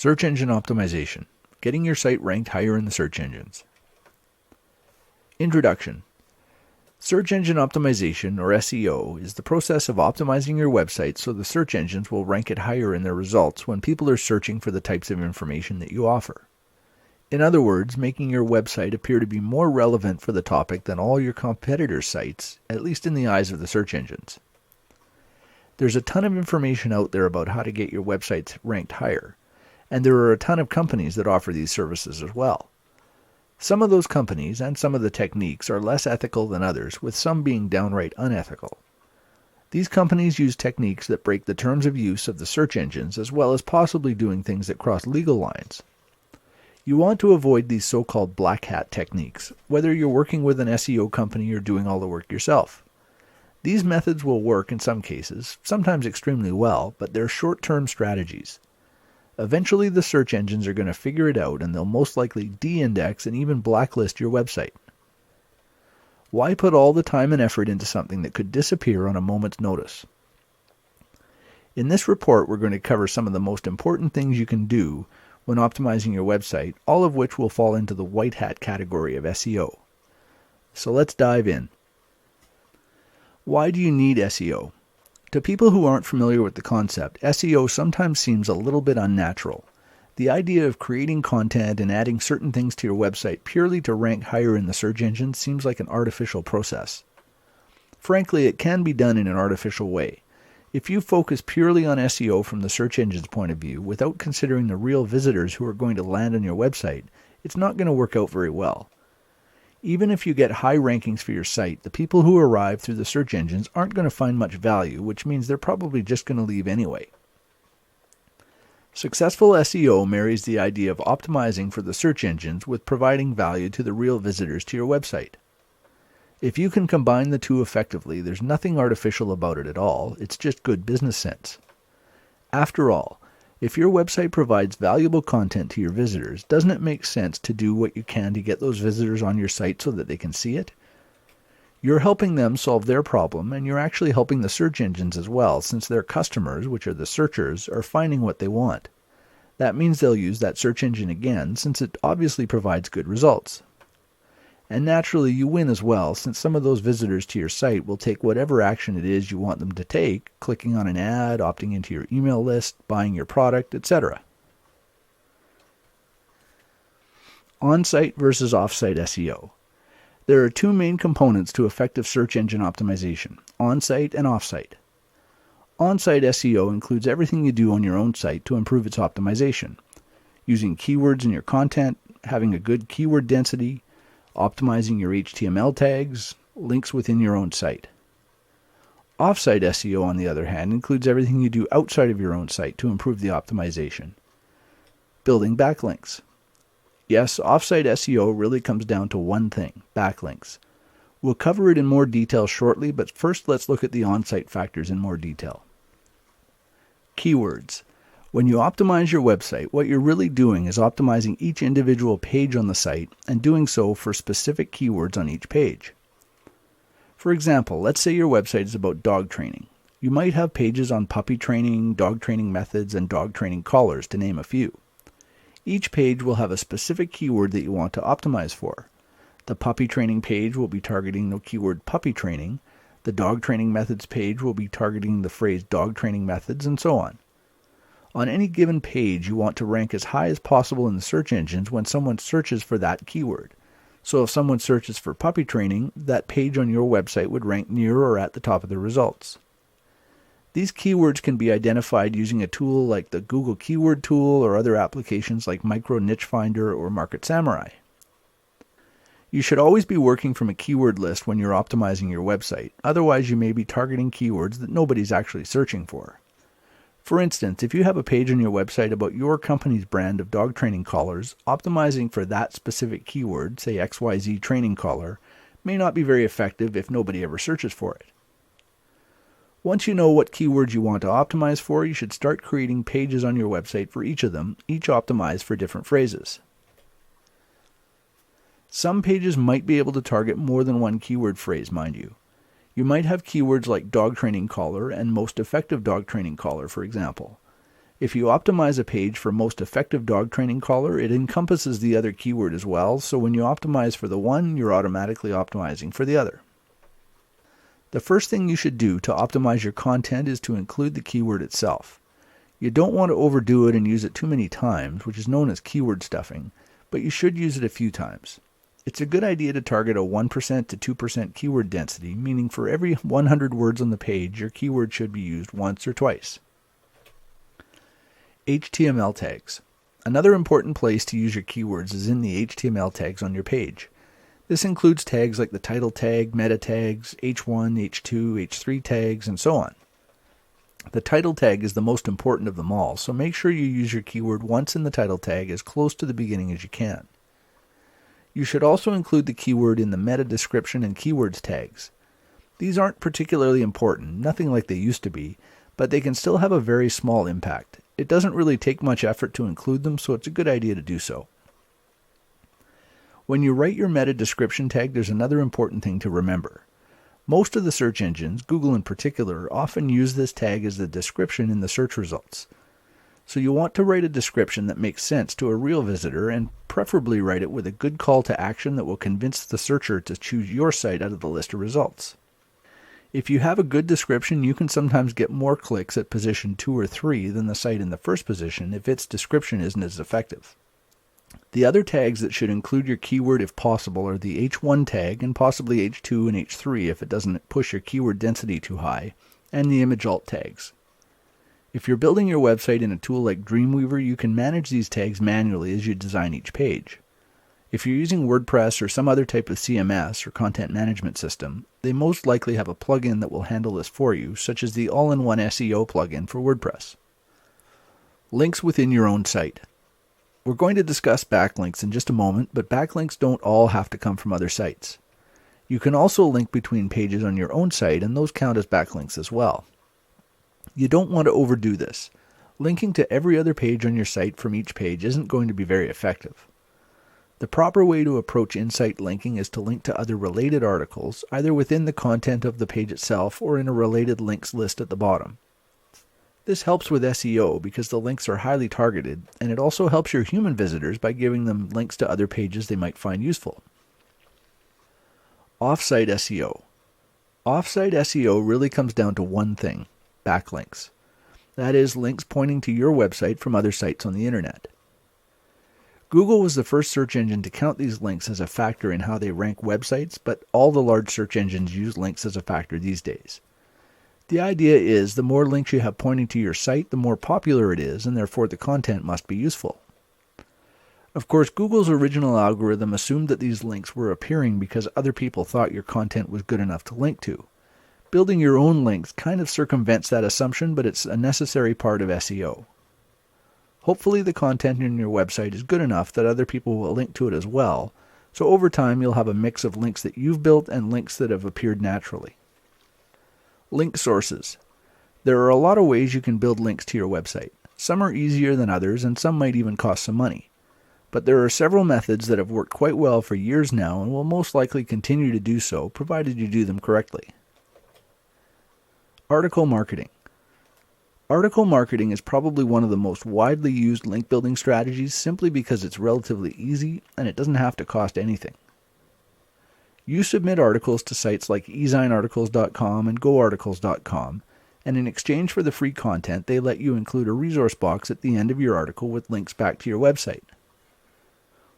Search engine optimization. Getting your site ranked higher in the search engines. Introduction. Search engine optimization, or SEO, is the process of optimizing your website so the search engines will rank it higher in their results when people are searching for the types of information that you offer. In other words, making your website appear to be more relevant for the topic than all your competitors' sites, at least in the eyes of the search engines. There's a ton of information out there about how to get your websites ranked higher, and there are a ton of companies that offer these services as well. Some of those companies and some of the techniques are less ethical than others, with some being downright unethical. These companies use techniques that break the terms of use of the search engines, as well as possibly doing things that cross legal lines. You want to avoid these so-called black hat techniques, whether you're working with an SEO company or doing all the work yourself. These methods will work in some cases, sometimes extremely well, but they're short-term strategies. Eventually the search engines are going to figure it out, and they'll most likely de-index and even blacklist your website. Why put all the time and effort into something that could disappear on a moment's notice? In this report, we're going to cover some of the most important things you can do when optimizing your website, all of which will fall into the white hat category of SEO. So let's dive in. Why do you need SEO? To people who aren't familiar with the concept, SEO sometimes seems a little bit unnatural. The idea of creating content and adding certain things to your website purely to rank higher in the search engine seems like an artificial process. Frankly, it can be done in an artificial way. If you focus purely on SEO from the search engine's point of view, without considering the real visitors who are going to land on your website, it's not going to work out very well. Even if you get high rankings for your site, the people who arrive through the search engines aren't going to find much value, which means they're probably just going to leave anyway. Successful SEO marries the idea of optimizing for the search engines with providing value to the real visitors to your website. If you can combine the two effectively, there's nothing artificial about it at all. It's just good business sense. After all, if your website provides valuable content to your visitors, doesn't it make sense to do what you can to get those visitors on your site so that they can see it? You're helping them solve their problem, and you're actually helping the search engines as well, since their customers, which are the searchers, are finding what they want. That means they'll use that search engine again, since it obviously provides good results. And naturally, you win as well, since some of those visitors to your site will take whatever action it is you want them to take, clicking on an ad, opting into your email list, buying your product, etc. On-site versus off-site SEO. There are two main components to effective search engine optimization, on-site and off-site. On-site SEO includes everything you do on your own site to improve its optimization, using keywords in your content, having a good keyword density, optimizing your HTML tags, links within your own site. Off-site SEO, on the other hand, includes everything you do outside of your own site to improve the optimization. Building backlinks. Yes, off-site SEO really comes down to one thing, backlinks. We'll cover it in more detail shortly, but first let's look at the on-site factors in more detail. Keywords. When you optimize your website, what you're really doing is optimizing each individual page on the site and doing so for specific keywords on each page. For example, let's say your website is about dog training. You might have pages on puppy training, dog training methods, and dog training collars, to name a few. Each page will have a specific keyword that you want to optimize for. The puppy training page will be targeting the keyword puppy training. The dog training methods page will be targeting the phrase dog training methods, and so on. On any given page, you want to rank as high as possible in the search engines when someone searches for that keyword. So if someone searches for puppy training, that page on your website would rank near or at the top of the results. These keywords can be identified using a tool like the Google Keyword Tool or other applications like Micro Niche Finder or Market Samurai. You should always be working from a keyword list when you're optimizing your website, otherwise you may be targeting keywords that nobody's actually searching for. For instance, if you have a page on your website about your company's brand of dog training collars, optimizing for that specific keyword, say XYZ training collar, may not be very effective if nobody ever searches for it. Once you know what keywords you want to optimize for, you should start creating pages on your website for each of them, each optimized for different phrases. Some pages might be able to target more than one keyword phrase, mind you. You might have keywords like dog training collar and most effective dog training collar, for example. If you optimize a page for most effective dog training collar, it encompasses the other keyword as well, so when you optimize for the one, you're automatically optimizing for the other. The first thing you should do to optimize your content is to include the keyword itself. You don't want to overdo it and use it too many times, which is known as keyword stuffing, but you should use it a few times. It's a good idea to target a 1% to 2% keyword density, meaning for every 100 words on the page, your keyword should be used once or twice. HTML tags. Another important place to use your keywords is in the HTML tags on your page. This includes tags like the title tag, meta tags, H1, H2, H3 tags, and so on. The title tag is the most important of them all, so make sure you use your keyword once in the title tag as close to the beginning as you can. You should also include the keyword in the meta description and keywords tags. These aren't particularly important, nothing like they used to be, but they can still have a very small impact. It doesn't really take much effort to include them, so it's a good idea to do so. When you write your meta description tag, there's another important thing to remember. Most of the search engines, Google in particular, often use this tag as the description in the search results. So you want to write a description that makes sense to a real visitor, and preferably write it with a good call to action that will convince the searcher to choose your site out of the list of results. If you have a good description, you can sometimes get more clicks at position 2 or 3 than the site in the first position if its description isn't as effective. The other tags that should include your keyword if possible are the H1 tag and possibly H2 and H3 if it doesn't push your keyword density too high, and the image alt tags. If you're building your website in a tool like Dreamweaver, you can manage these tags manually as you design each page. If you're using WordPress or some other type of CMS or content management system, they most likely have a plugin that will handle this for you, such as the all-in-one SEO plugin for WordPress. Links within your own site. We're going to discuss backlinks in just a moment, but backlinks don't all have to come from other sites. You can also link between pages on your own site, and those count as backlinks as well. You don't want to overdo this. Linking to every other page on your site from each page isn't going to be very effective. The proper way to approach in-site linking is to link to other related articles, either within the content of the page itself or in a related links list at the bottom. This helps with SEO because the links are highly targeted, and it also helps your human visitors by giving them links to other pages they might find useful. Off-site SEO. Off-site SEO really comes down to one thing: backlinks. That is, links pointing to your website from other sites on the internet. Google was the first search engine to count these links as a factor in how they rank websites, but all the large search engines use links as a factor these days. The idea is the more links you have pointing to your site, the more popular it is, and therefore the content must be useful. Of course, Google's original algorithm assumed that these links were appearing because other people thought your content was good enough to link to. Building your own links kind of circumvents that assumption, but it's a necessary part of SEO. Hopefully the content in your website is good enough that other people will link to it as well, so over time you'll have a mix of links that you've built and links that have appeared naturally. Link sources. There are a lot of ways you can build links to your website. Some are easier than others, and some might even cost some money. But there are several methods that have worked quite well for years now and will most likely continue to do so, provided you do them correctly. Article marketing. Article marketing is probably one of the most widely used link building strategies simply because it's relatively easy and it doesn't have to cost anything. You submit articles to sites like ezinearticles.com and goarticles.com, and in exchange for the free content, they let you include a resource box at the end of your article with links back to your website.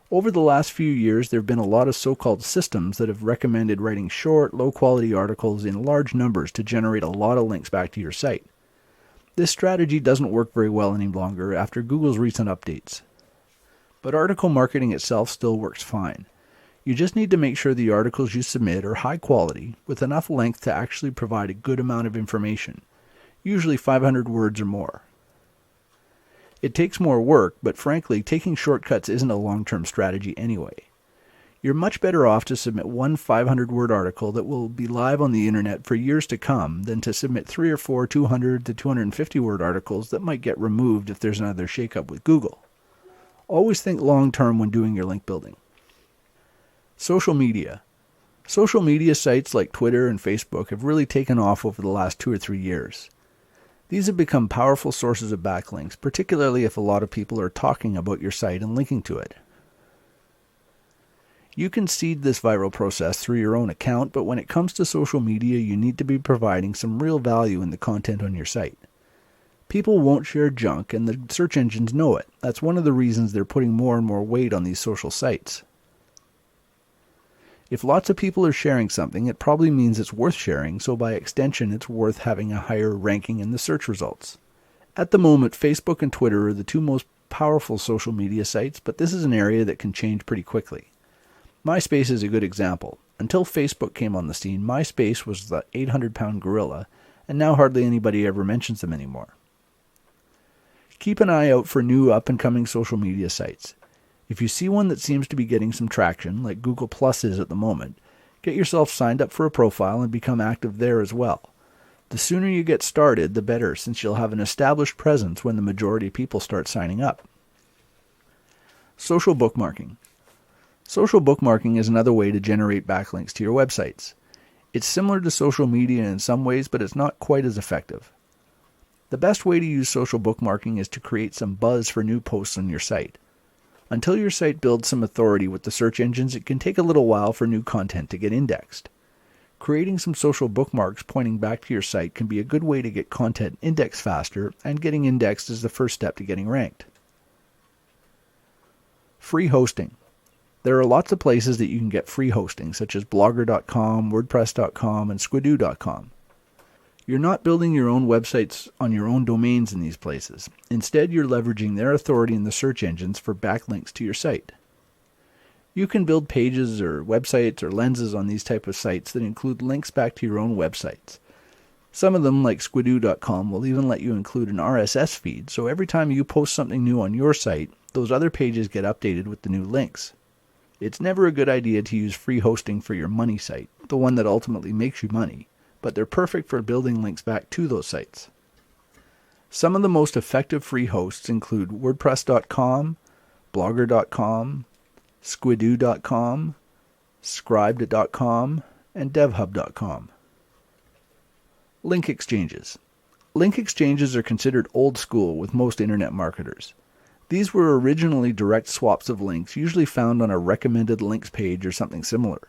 Over the last few years, there have been a lot of so-called systems that have recommended writing short, low-quality articles in large numbers to generate a lot of links back to your site. This strategy doesn't work very well any longer after Google's recent updates. But article marketing itself still works fine. You just need to make sure the articles you submit are high quality, with enough length to actually provide a good amount of information, usually 500 words or more. It takes more work, but frankly, taking shortcuts isn't a long-term strategy anyway. You're much better off to submit one 500-word article that will be live on the internet for years to come than to submit 3 or 4 200 to 250-word articles that might get removed if there's another shakeup with Google. Always think long-term when doing your link building. Social media. Social media sites like Twitter and Facebook have really taken off over the last 2 or 3 years. These have become powerful sources of backlinks, particularly if a lot of people are talking about your site and linking to it. You can seed this viral process through your own account, but when it comes to social media, you need to be providing some real value in the content on your site. People won't share junk, and the search engines know it. That's one of the reasons they're putting more and more weight on these social sites. If lots of people are sharing something, it probably means it's worth sharing, so by extension, it's worth having a higher ranking in the search results. At the moment, Facebook and Twitter are the two most powerful social media sites, but this is an area that can change pretty quickly. MySpace is a good example. Until Facebook came on the scene, MySpace was the 800-pound gorilla, and now hardly anybody ever mentions them anymore. Keep an eye out for new up-and-coming social media sites. If you see one that seems to be getting some traction, like Google Plus is at the moment, get yourself signed up for a profile and become active there as well. The sooner you get started, the better, since you'll have an established presence when the majority of people start signing up. Social bookmarking. Social bookmarking is another way to generate backlinks to your websites. It's similar to social media in some ways, but it's not quite as effective. The best way to use social bookmarking is to create some buzz for new posts on your site. Until your site builds some authority with the search engines, it can take a little while for new content to get indexed. Creating some social bookmarks pointing back to your site can be a good way to get content indexed faster, and getting indexed is the first step to getting ranked. Free hosting. There are lots of places that you can get free hosting, such as Blogger.com, WordPress.com, and Squidoo.com. You're not building your own websites on your own domains in these places. Instead, you're leveraging their authority in the search engines for backlinks to your site. You can build pages or websites or lenses on these type of sites that include links back to your own websites. Some of them, like Squidoo.com, will even let you include an RSS feed, so every time you post something new on your site, those other pages get updated with the new links. It's never a good idea to use free hosting for your money site, the one that ultimately makes you money, but they're perfect for building links back to those sites. Some of the most effective free hosts include WordPress.com, Blogger.com, Squidoo.com, Scribd.com, and DevHub.com. Link exchanges. Link exchanges are considered old school with most internet marketers. These were originally direct swaps of links, usually found on a recommended links page or something similar.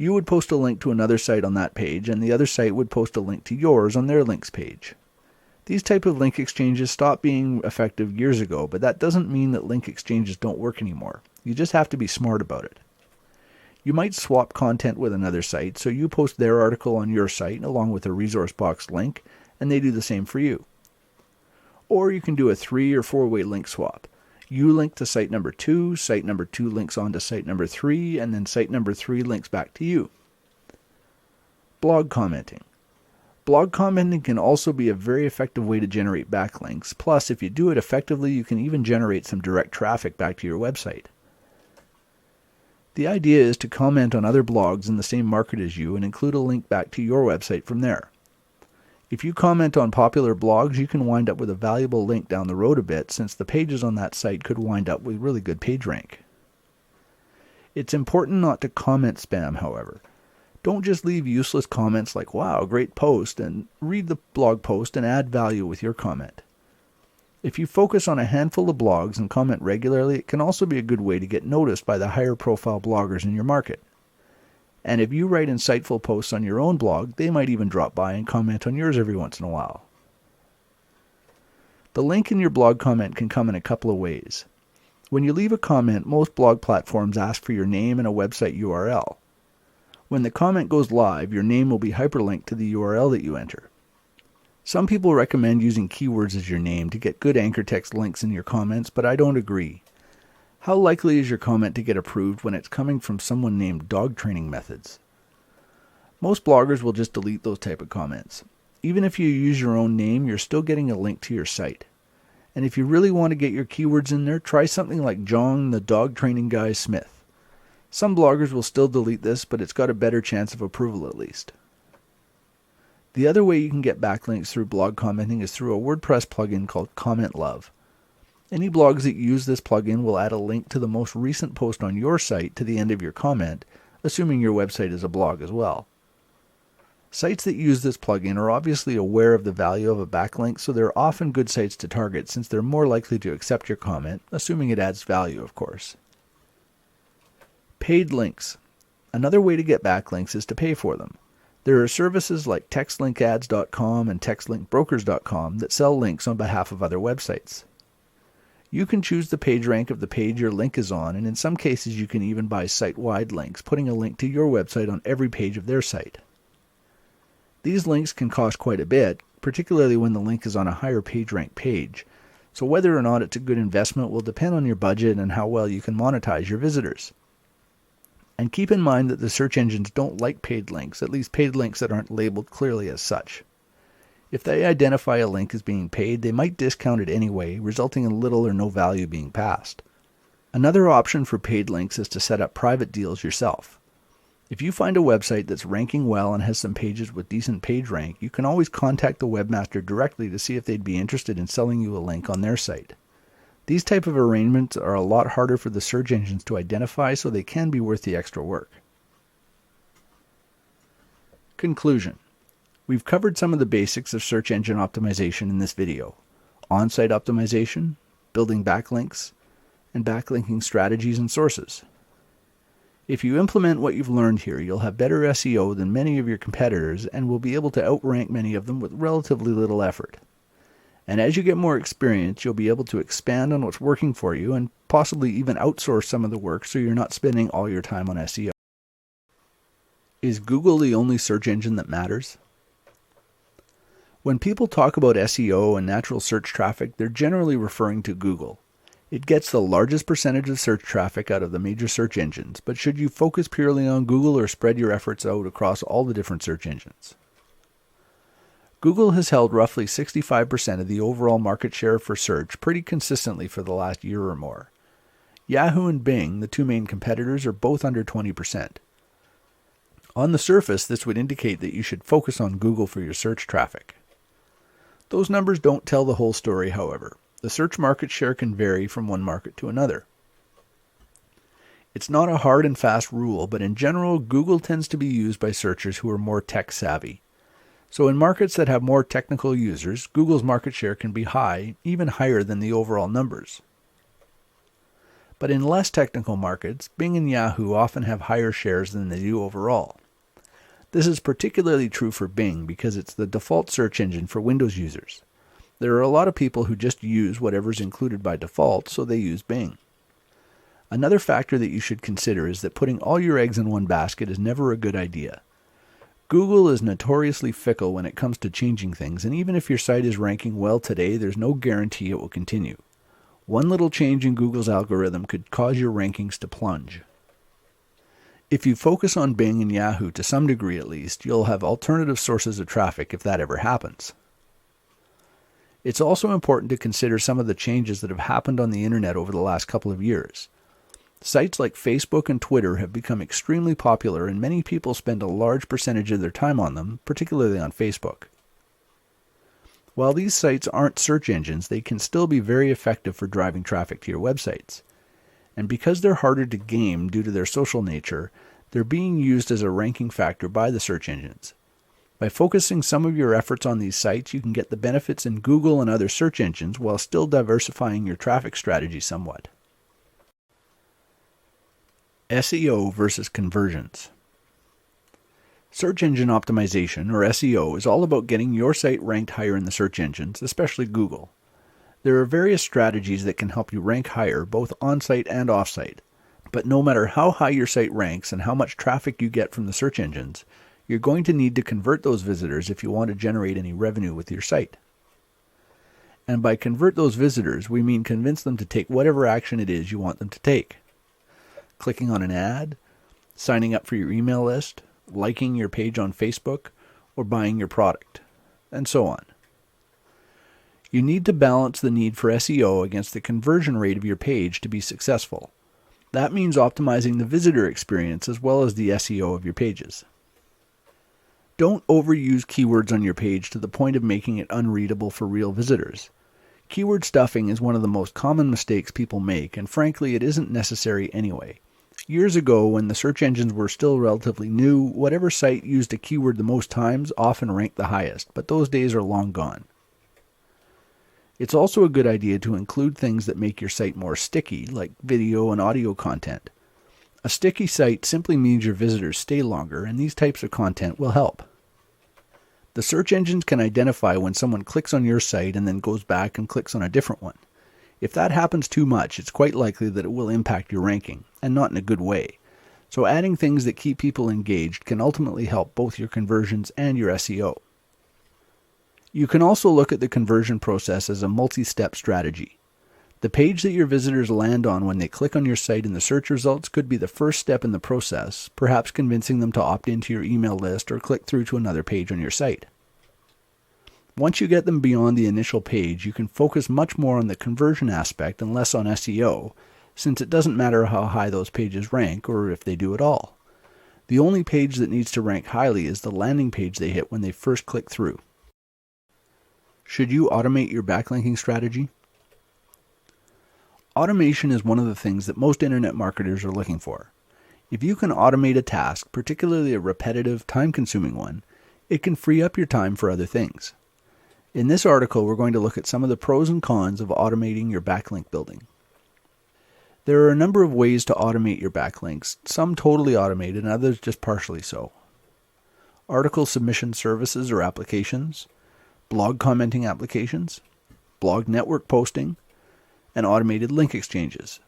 You would post a link to another site on that page, and the other site would post a link to yours on their links page. These type of link exchanges stopped being effective years ago, but that doesn't mean that link exchanges don't work anymore. You just have to be smart about it. You might swap content with another site, so you post their article on your site along with a resource box link, and they do the same for you. Or you can do a 3- or 4-way link swap. You link to site number 2 links on to site number 3, and then site number 3 links back to you. Blog commenting. Blog commenting can also be a very effective way to generate backlinks. Plus, if you do it effectively, you can even generate some direct traffic back to your website. The idea is to comment on other blogs in the same market as you and include a link back to your website from there. If you comment on popular blogs, you can wind up with a valuable link down the road a bit, since the pages on that site could wind up with really good page rank. It's important not to comment spam, however. Don't just leave useless comments like, "Wow, great post," and read the blog post and add value with your comment. If you focus on a handful of blogs and comment regularly, it can also be a good way to get noticed by the higher profile bloggers in your market. And if you write insightful posts on your own blog, they might even drop by and comment on yours every once in a while. The link in your blog comment can come in a couple of ways. When you leave a comment, most blog platforms ask for your name and a website URL. When the comment goes live, your name will be hyperlinked to the URL that you enter. Some people recommend using keywords as your name to get good anchor text links in your comments, but I don't agree. How likely is your comment to get approved when it's coming from someone named Dog Training Methods? Most bloggers will just delete those type of comments. Even if you use your own name, you're still getting a link to your site. And if you really want to get your keywords in there, try something like John the Dog Training Guy Smith. Some bloggers will still delete this, but it's got a better chance of approval at least. The other way you can get backlinks through blog commenting is through a WordPress plugin called Comment Love. Any blogs that use this plugin will add a link to the most recent post on your site to the end of your comment, assuming your website is a blog as well. Sites that use this plugin are obviously aware of the value of a backlink, so they're often good sites to target since they're more likely to accept your comment, assuming it adds value, of course. Paid links. Another way to get backlinks is to pay for them. There are services like textlinkads.com and textlinkbrokers.com that sell links on behalf of other websites. You can choose the page rank of the page your link is on, and in some cases you can even buy site-wide links, putting a link to your website on every page of their site. These links can cost quite a bit, particularly when the link is on a higher page rank page, so whether or not it's a good investment will depend on your budget and how well you can monetize your visitors. And keep in mind that the search engines don't like paid links, at least paid links that aren't labeled clearly as such. If they identify a link as being paid, they might discount it anyway, resulting in little or no value being passed. Another option for paid links is to set up private deals yourself. If you find a website that's ranking well and has some pages with decent page rank, you can always contact the webmaster directly to see if they'd be interested in selling you a link on their site. These type of arrangements are a lot harder for the search engines to identify, so they can be worth the extra work. Conclusion. We've covered some of the basics of search engine optimization in this video: on-site optimization, building backlinks, and backlinking strategies and sources. If you implement what you've learned here, you'll have better SEO than many of your competitors and will be able to outrank many of them with relatively little effort. And as you get more experience, you'll be able to expand on what's working for you and possibly even outsource some of the work so you're not spending all your time on SEO. Is Google the only search engine that matters? When people talk about SEO and natural search traffic, they're generally referring to Google. It gets the largest percentage of search traffic out of the major search engines, but should you focus purely on Google or spread your efforts out across all the different search engines? Google has held roughly 65% of the overall market share for search pretty consistently for the last year or more. Yahoo and Bing, the two main competitors, are both under 20%. On the surface, this would indicate that you should focus on Google for your search traffic. Those numbers don't tell the whole story, however. The search market share can vary from one market to another. It's not a hard and fast rule, but in general, Google tends to be used by searchers who are more tech savvy. So in markets that have more technical users, Google's market share can be high, even higher than the overall numbers. But in less technical markets, Bing and Yahoo often have higher shares than they do overall. This is particularly true for Bing because it's the default search engine for Windows users. There are a lot of people who just use whatever's included by default, so they use Bing. Another factor that you should consider is that putting all your eggs in one basket is never a good idea. Google is notoriously fickle when it comes to changing things, and even if your site is ranking well today, there's no guarantee it will continue. One little change in Google's algorithm could cause your rankings to plunge. If you focus on Bing and Yahoo to some degree at least, you'll have alternative sources of traffic if that ever happens. It's also important to consider some of the changes that have happened on the internet over the last couple of years. Sites like Facebook and Twitter have become extremely popular, and many people spend a large percentage of their time on them, particularly on Facebook. While these sites aren't search engines, they can still be very effective for driving traffic to your websites. And because they're harder to game due to their social nature, they're being used as a ranking factor by the search engines. By focusing some of your efforts on these sites, you can get the benefits in Google and other search engines while still diversifying your traffic strategy somewhat. SEO versus conversions. Search engine optimization, or SEO, is all about getting your site ranked higher in the search engines, especially Google. There are various strategies that can help you rank higher, both on-site and off-site. But no matter how high your site ranks and how much traffic you get from the search engines, you're going to need to convert those visitors if you want to generate any revenue with your site. And by convert those visitors, we mean convince them to take whatever action it is you want them to take. Clicking on an ad, signing up for your email list, liking your page on Facebook, or buying your product, and so on. You need to balance the need for SEO against the conversion rate of your page to be successful. That means optimizing the visitor experience as well as the SEO of your pages. Don't overuse keywords on your page to the point of making it unreadable for real visitors. Keyword stuffing is one of the most common mistakes people make, and frankly, it isn't necessary anyway. Years ago, when the search engines were still relatively new, whatever site used a keyword the most times often ranked the highest, but those days are long gone. It's also a good idea to include things that make your site more sticky, like video and audio content. A sticky site simply means your visitors stay longer, and these types of content will help. The search engines can identify when someone clicks on your site and then goes back and clicks on a different one. If that happens too much, it's quite likely that it will impact your ranking, and not in a good way. So adding things that keep people engaged can ultimately help both your conversions and your SEO. You can also look at the conversion process as a multi-step strategy. The page that your visitors land on when they click on your site in the search results could be the first step in the process, perhaps convincing them to opt into your email list or click through to another page on your site. Once you get them beyond the initial page, you can focus much more on the conversion aspect and less on SEO, since it doesn't matter how high those pages rank or if they do at all. The only page that needs to rank highly is the landing page they hit when they first click through. Should you automate your backlinking strategy? Automation is one of the things that most internet marketers are looking for. If you can automate a task, particularly a repetitive, time-consuming one, it can free up your time for other things. In this article, we're going to look at some of the pros and cons of automating your backlink building. There are a number of ways to automate your backlinks, some totally automated and others just partially so. Article submission services or applications, blog commenting applications, blog network posting, and automated link exchanges.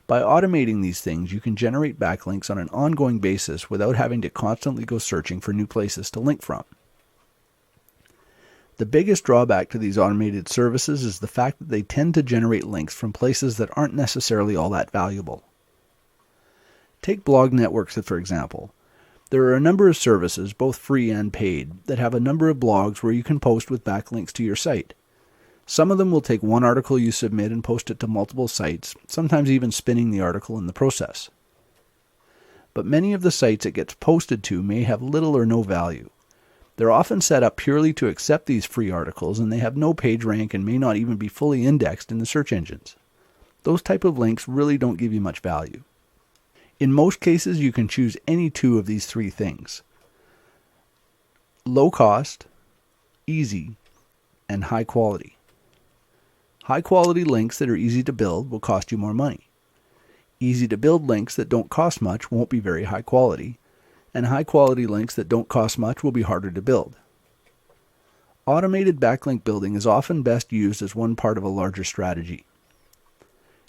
By automating these things, you can generate backlinks on an ongoing basis without having to constantly go searching for new places to link from. The biggest drawback to these automated services is the fact that they tend to generate links from places that aren't necessarily all that valuable. Take blog networks, for example. There are a number of services, both free and paid, that have a number of blogs where you can post with backlinks to your site. Some of them will take one article you submit and post it to multiple sites, sometimes even spinning the article in the process. But many of the sites it gets posted to may have little or no value. They're often set up purely to accept these free articles, and they have no page rank and may not even be fully indexed in the search engines. Those type of links really don't give you much value. In most cases, you can choose any two of these three things: low cost, easy, and high quality. High quality links that are easy to build will cost you more money. Easy to build links that don't cost much won't be very high quality, and high-quality links that don't cost much will be harder to build. Automated backlink building is often best used as one part of a larger strategy.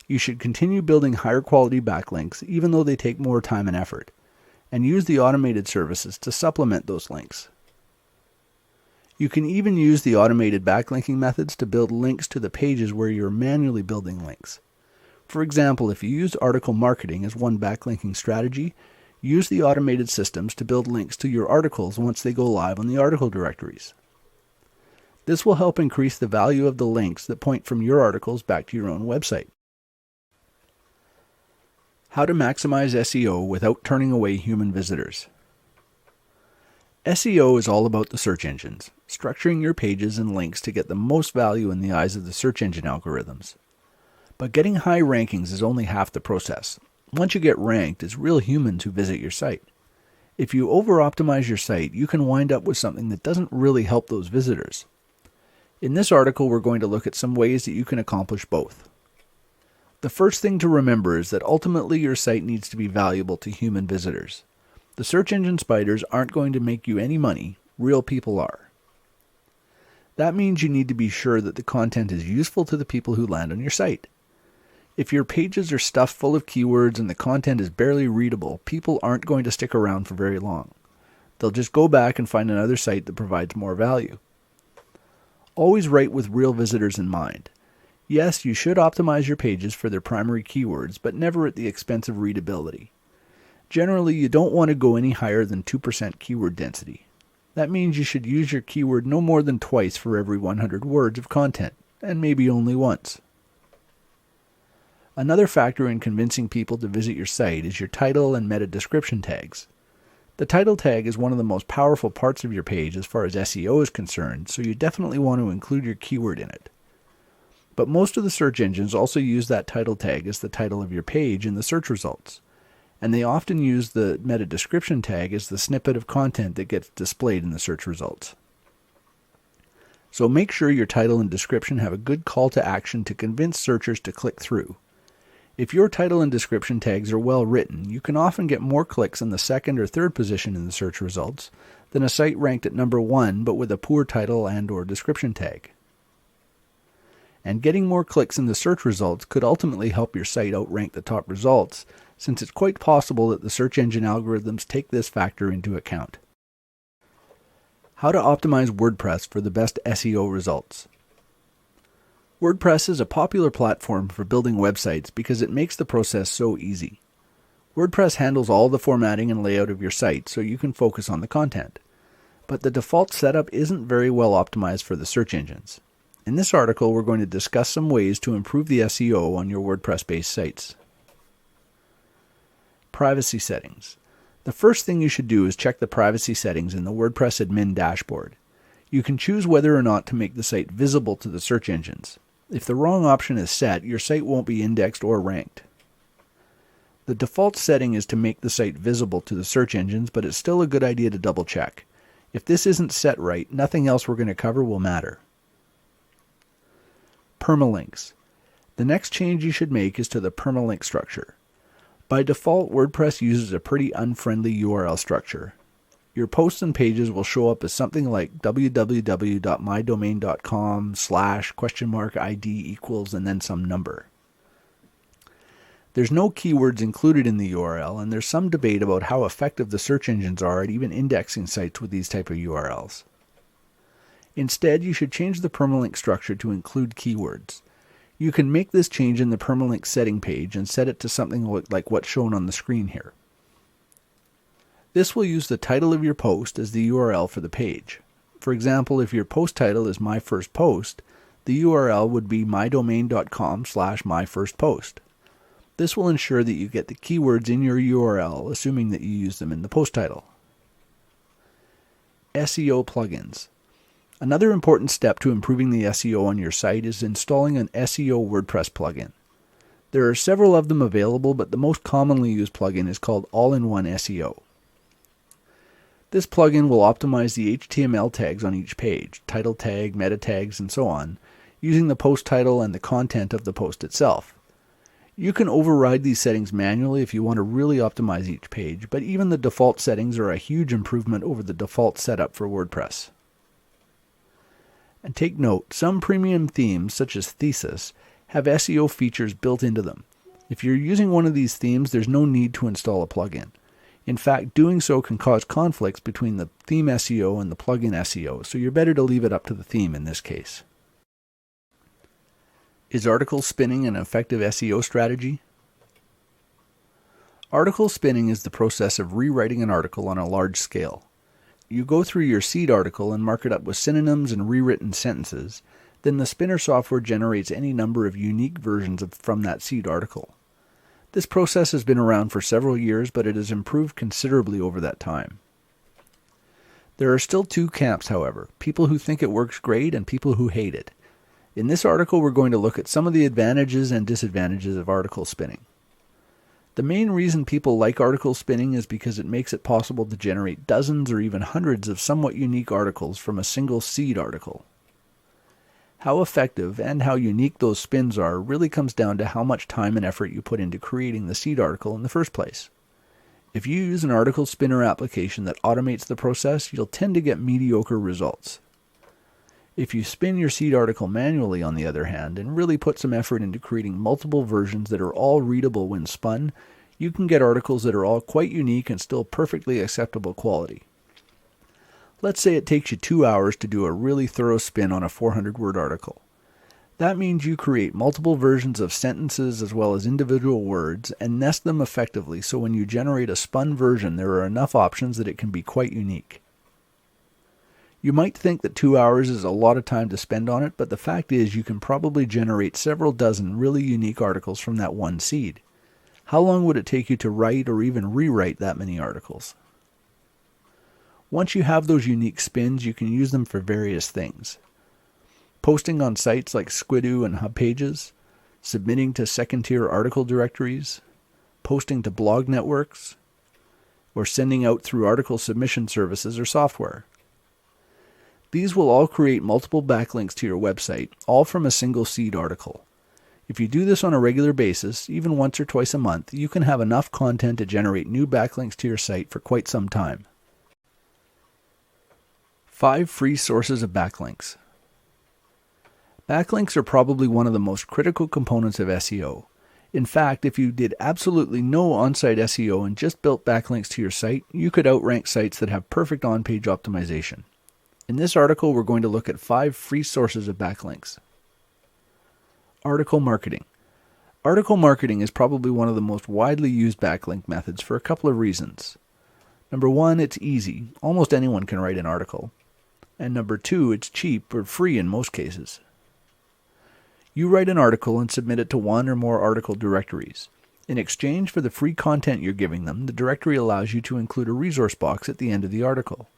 You should continue building higher quality backlinks even though they take more time and effort, and use the automated services to supplement those links. You can even use the automated backlinking methods to build links to the pages where you're manually building links. For example, if you use article marketing as one backlinking strategy, use the automated systems to build links to your articles once they go live on the article directories. This will help increase the value of the links that point from your articles back to your own website. How to maximize SEO without turning away human visitors. SEO is all about the search engines, structuring your pages and links to get the most value in the eyes of the search engine algorithms. But getting high rankings is only half the process. Once you get ranked, it's real humans who visit your site. If you over-optimize your site, you can wind up with something that doesn't really help those visitors. In this article, we're going to look at some ways that you can accomplish both. The first thing to remember is that ultimately your site needs to be valuable to human visitors. The search engine spiders aren't going to make you any money, real people are. That means you need to be sure that the content is useful to the people who land on your site. If your pages are stuffed full of keywords and the content is barely readable, people aren't going to stick around for very long. They'll just go back and find another site that provides more value. Always write with real visitors in mind. Yes, you should optimize your pages for their primary keywords, but never at the expense of readability. Generally, you don't want to go any higher than 2% keyword density. That means you should use your keyword no more than twice for every 100 words of content, and maybe only once. Another factor in convincing people to visit your site is your title and meta description tags. The title tag is one of the most powerful parts of your page as far as SEO is concerned, so you definitely want to include your keyword in it. But most of the search engines also use that title tag as the title of your page in the search results, and they often use the meta description tag as the snippet of content that gets displayed in the search results. So make sure your title and description have a good call to action to convince searchers to click through. If your title and description tags are well written, you can often get more clicks in the second or third position in the search results than a site ranked at number 1 but with a poor title and/or description tag. And getting more clicks in the search results could ultimately help your site outrank the top results, since it's quite possible that the search engine algorithms take this factor into account. How to optimize WordPress for the best SEO results. WordPress is a popular platform for building websites because it makes the process so easy. WordPress handles all the formatting and layout of your site so you can focus on the content. But the default setup isn't very well optimized for the search engines. In this article, we're going to discuss some ways to improve the SEO on your WordPress-based sites. Privacy settings. The first thing you should do is check the privacy settings in the WordPress admin dashboard. You can choose whether or not to make the site visible to the search engines. If the wrong option is set, your site won't be indexed or ranked. The default setting is to make the site visible to the search engines, but it's still a good idea to double check. If this isn't set right, nothing else we're going to cover will matter. Permalinks. The next change you should make is to the permalink structure. By default, WordPress uses a pretty unfriendly URL structure. Your posts and pages will show up as something like www.mydomain.com/?ID equals and then some number. There's no keywords included in the URL, and there's some debate about how effective the search engines are at even indexing sites with these type of URLs. Instead, you should change the permalink structure to include keywords. You can make this change in the permalink setting page and set it to something like what's shown on the screen here. This will use the title of your post as the URL for the page. For example, if your post title is My First Post, the URL would be mydomain.com/myfirstpost. This will ensure that you get the keywords in your URL, assuming that you use them in the post title. SEO plugins. Another important step to improving the SEO on your site is installing an SEO WordPress plugin. There are several of them available, but the most commonly used plugin is called All-in-One SEO. This plugin will optimize the HTML tags on each page, title tag, meta tags, and so on, using the post title and the content of the post itself. You can override these settings manually if you want to really optimize each page, but even the default settings are a huge improvement over the default setup for WordPress. And take note, some premium themes, such as Thesis, have SEO features built into them. If you're using one of these themes, there's no need to install a plugin. In fact, doing so can cause conflicts between the theme SEO and the plugin SEO, so you're better to leave it up to the theme in this case. Is article spinning an effective SEO strategy? Article spinning is the process of rewriting an article on a large scale. You go through your seed article and mark it up with synonyms and rewritten sentences, then the spinner software generates any number of unique versions from that seed article. This process has been around for several years, but it has improved considerably over that time. There are still two camps, however, people who think it works great and people who hate it. In this article, we're going to look at some of the advantages and disadvantages of article spinning. The main reason people like article spinning is because it makes it possible to generate dozens or even hundreds of somewhat unique articles from a single seed article. How effective and how unique those spins are really comes down to how much time and effort you put into creating the seed article in the first place. If you use an article spinner application that automates the process, you'll tend to get mediocre results. If you spin your seed article manually, on the other hand, and really put some effort into creating multiple versions that are all readable when spun, you can get articles that are all quite unique and still perfectly acceptable quality. Let's say it takes you 2 hours to do a really thorough spin on a 400-word article. That means you create multiple versions of sentences as well as individual words and nest them effectively so when you generate a spun version there are enough options that it can be quite unique. You might think that 2 hours is a lot of time to spend on it, but the fact is you can probably generate several dozen really unique articles from that one seed. How long would it take you to write or even rewrite that many articles? Once you have those unique spins, you can use them for various things. posting on sites like Squidoo and Hub Pages, submitting to second-tier article directories, posting to blog networks, or sending out through article submission services or software. These will all create multiple backlinks to your website, all from a single seed article. If you do this on a regular basis, even once or twice a month, you can have enough content to generate new backlinks to your site for quite some time. 5 free sources of backlinks. Backlinks are probably one of the most critical components of SEO. In fact, if you did absolutely no on-site SEO and just built backlinks to your site, you could outrank sites that have perfect on-page optimization. In this article, we're going to look at 5 free sources of backlinks. Article marketing. Article marketing is probably one of the most widely used backlink methods for a couple of reasons. Number 1, it's easy. Almost anyone can write an article. And number 2, it's cheap or free in most cases. You write an article and submit it to one or more article directories. In exchange for the free content you're giving them, the directory allows you to include a resource box at the end of the article.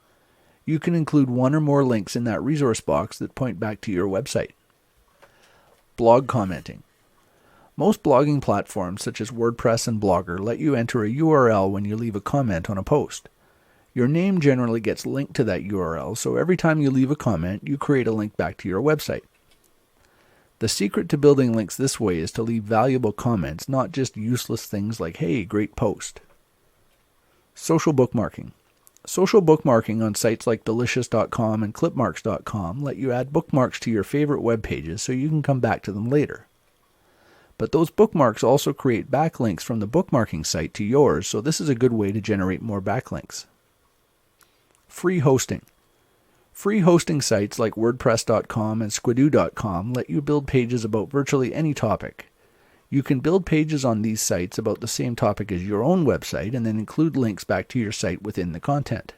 You can include one or more links in that resource box that point back to your website. Blog commenting. Most blogging platforms such as WordPress and Blogger let you enter a URL when you leave a comment on a post. Your name generally gets linked to that URL, so every time you leave a comment, you create a link back to your website. The secret to building links this way is to leave valuable comments, not just useless things like, "Hey, great post." Social bookmarking. Social bookmarking on sites like Delicious.com and Clipmarks.com let you add bookmarks to your favorite web pages so you can come back to them later. But those bookmarks also create backlinks from the bookmarking site to yours, so this is a good way to generate more backlinks. Free hosting. Free hosting sites like WordPress.com and Squidoo.com let you build pages about virtually any topic. You can build pages on these sites about the same topic as your own website and then include links back to your site within the content.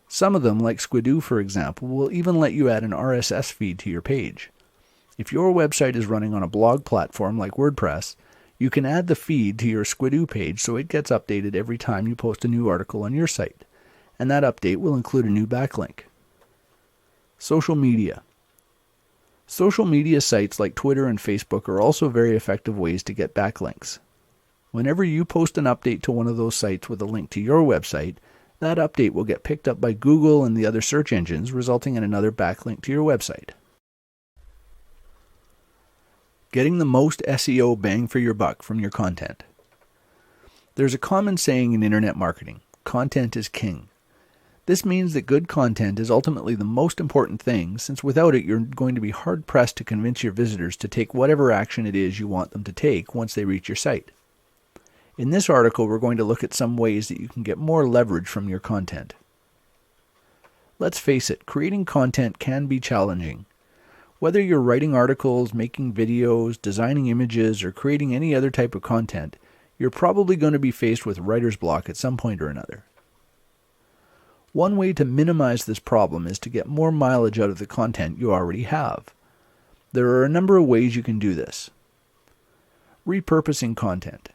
Some of them, like Squidoo for example, will even let you add an RSS feed to your page. If your website is running on a blog platform like WordPress, you can add the feed to your Squidoo page so it gets updated every time you post a new article on your site. And that update will include a new backlink. Social media. Social media sites like Twitter and Facebook are also very effective ways to get backlinks. Whenever you post an update to one of those sites with a link to your website, that update will get picked up by Google and the other search engines, resulting in another backlink to your website. Getting the most SEO bang for your buck from your content. There's a common saying in internet marketing, content is king. This means that good content is ultimately the most important thing, since without it you're going to be hard-pressed to convince your visitors to take whatever action it is you want them to take once they reach your site. In this article, we're going to look at some ways that you can get more leverage from your content. Let's face it, creating content can be challenging. Whether you're writing articles, making videos, designing images, or creating any other type of content, you're probably going to be faced with writer's block at some point or another. One way to minimize this problem is to get more mileage out of the content you already have. There are a number of ways you can do this. Repurposing content.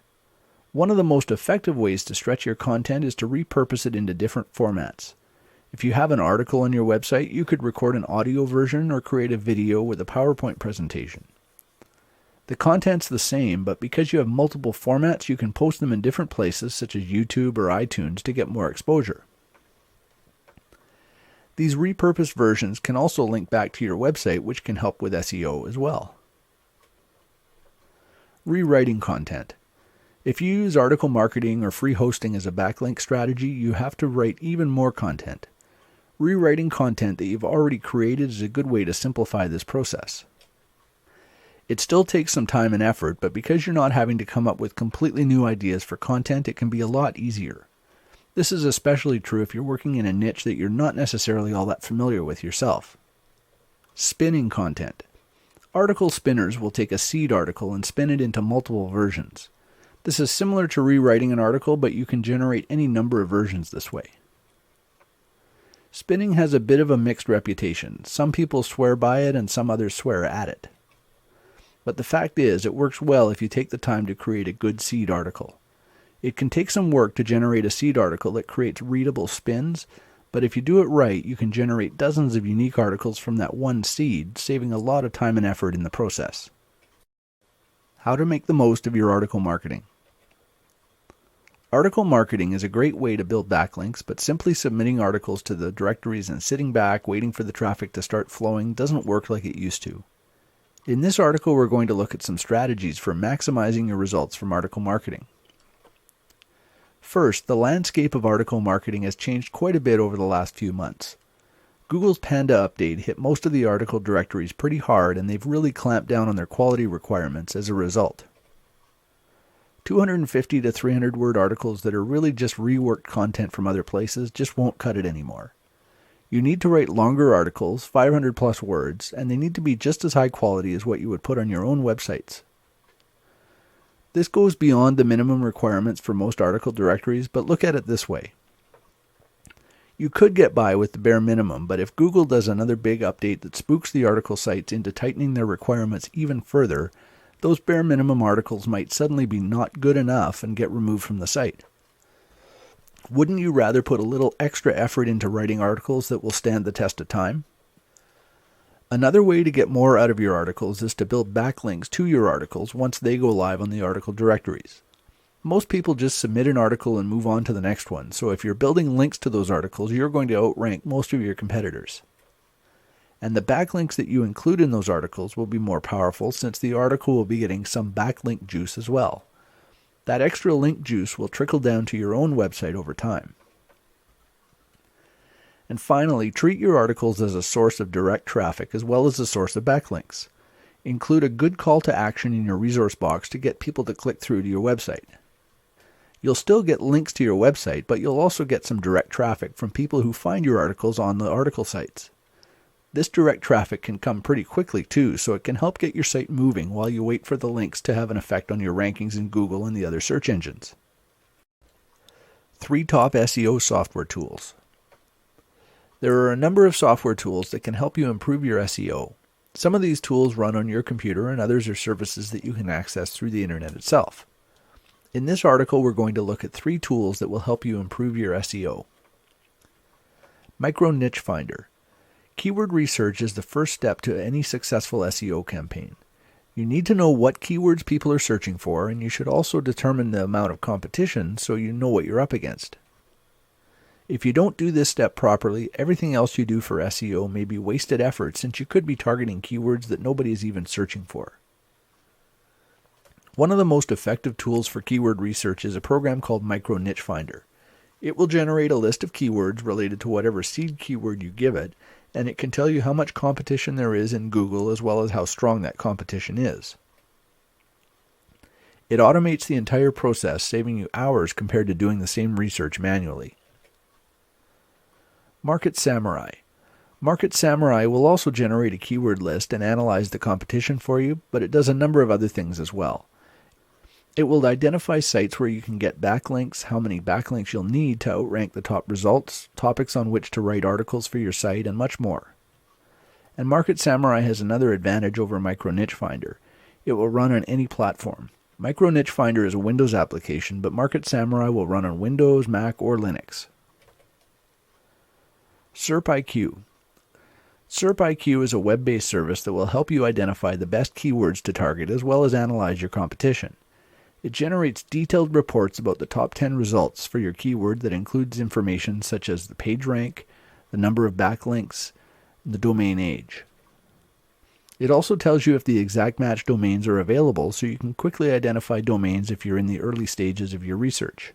One of the most effective ways to stretch your content is to repurpose it into different formats. If you have an article on your website, you could record an audio version or create a video with a PowerPoint presentation. The content's the same, but because you have multiple formats, you can post them in different places such as YouTube or iTunes to get more exposure. These repurposed versions can also link back to your website, which can help with SEO as well. Rewriting content. If you use article marketing or free hosting as a backlink strategy, you have to write even more content. Rewriting content that you've already created is a good way to simplify this process. It still takes some time and effort, but because you're not having to come up with completely new ideas for content, it can be a lot easier. This is especially true if you're working in a niche that you're not necessarily all that familiar with yourself. Spinning content. Article spinners will take a seed article and spin it into multiple versions. This is similar to rewriting an article, but you can generate any number of versions this way. Spinning has a bit of a mixed reputation. Some people swear by it and some others swear at it. But the fact is, it works well if you take the time to create a good seed article. It can take some work to generate a seed article that creates readable spins, But if you do it right, you can generate dozens of unique articles from that one seed, saving a lot of time and effort in the process. How to make the most of your article marketing. Article marketing is a great way to build backlinks, but simply submitting articles to the directories and sitting back waiting for the traffic to start flowing doesn't work like it used to. In this article, we're going to look at some strategies for maximizing your results from article marketing. First, the landscape of article marketing has changed quite a bit over the last few months. Google's Panda update hit most of the article directories pretty hard, and they've really clamped down on their quality requirements as a result. 250 to 300 word articles that are really just reworked content from other places just won't cut it anymore. You need to write longer articles, 500 plus words, and they need to be just as high quality as what you would put on your own websites. This goes beyond the minimum requirements for most article directories, but look at it this way. You could get by with the bare minimum, but if Google does another big update that spooks the article sites into tightening their requirements even further, those bare minimum articles might suddenly be not good enough and get removed from the site. Wouldn't you rather put a little extra effort into writing articles that will stand the test of time? Another way to get more out of your articles is to build backlinks to your articles once they go live on the article directories. Most people just submit an article and move on to the next one, so if you're building links to those articles, you're going to outrank most of your competitors. And the backlinks that you include in those articles will be more powerful since the article will be getting some backlink juice as well. That extra link juice will trickle down to your own website over time. And finally, treat your articles as a source of direct traffic as well as a source of backlinks. Include a good call to action in your resource box to get people to click through to your website. You'll still get links to your website, but you'll also get some direct traffic from people who find your articles on the article sites. This direct traffic can come pretty quickly too, so it can help get your site moving while you wait for the links to have an effect on your rankings in Google and the other search engines. 3 top SEO software tools. There are a number of software tools that can help you improve your SEO. Some of these tools run on your computer and others are services that you can access through the internet itself. In this article, we're going to look at 3 tools that will help you improve your SEO. Micro Niche Finder. Keyword research is the first step to any successful SEO campaign. You need to know what keywords people are searching for, and you should also determine the amount of competition so you know what you're up against. If you don't do this step properly, everything else you do for SEO may be wasted effort since you could be targeting keywords that nobody is even searching for. One of the most effective tools for keyword research is a program called Micro Niche Finder. It will generate a list of keywords related to whatever seed keyword you give it, and it can tell you how much competition there is in Google as well as how strong that competition is. It automates the entire process, saving you hours compared to doing the same research manually. Market Samurai. Market Samurai will also generate a keyword list and analyze the competition for you, but it does a number of other things as well. It will identify sites where you can get backlinks, how many backlinks you'll need to outrank the top results, topics on which to write articles for your site, and much more. And Market Samurai has another advantage over Micro Niche Finder. It will run on any platform. Micro Niche Finder is a Windows application, but Market Samurai will run on Windows, Mac, or Linux. SERP-IQ. SERP-IQ is a web-based service that will help you identify the best keywords to target as well as analyze your competition. It generates detailed reports about the top 10 results for your keyword that includes information such as the page rank, the number of backlinks, and the domain age. It also tells you if the exact match domains are available so you can quickly identify domains if you're in the early stages of your research.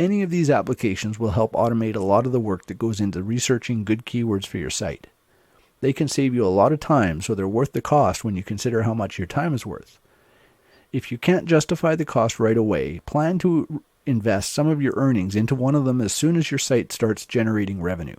Any of these applications will help automate a lot of the work that goes into researching good keywords for your site. They can save you a lot of time, so they're worth the cost when you consider how much your time is worth. If you can't justify the cost right away, plan to invest some of your earnings into one of them as soon as your site starts generating revenue.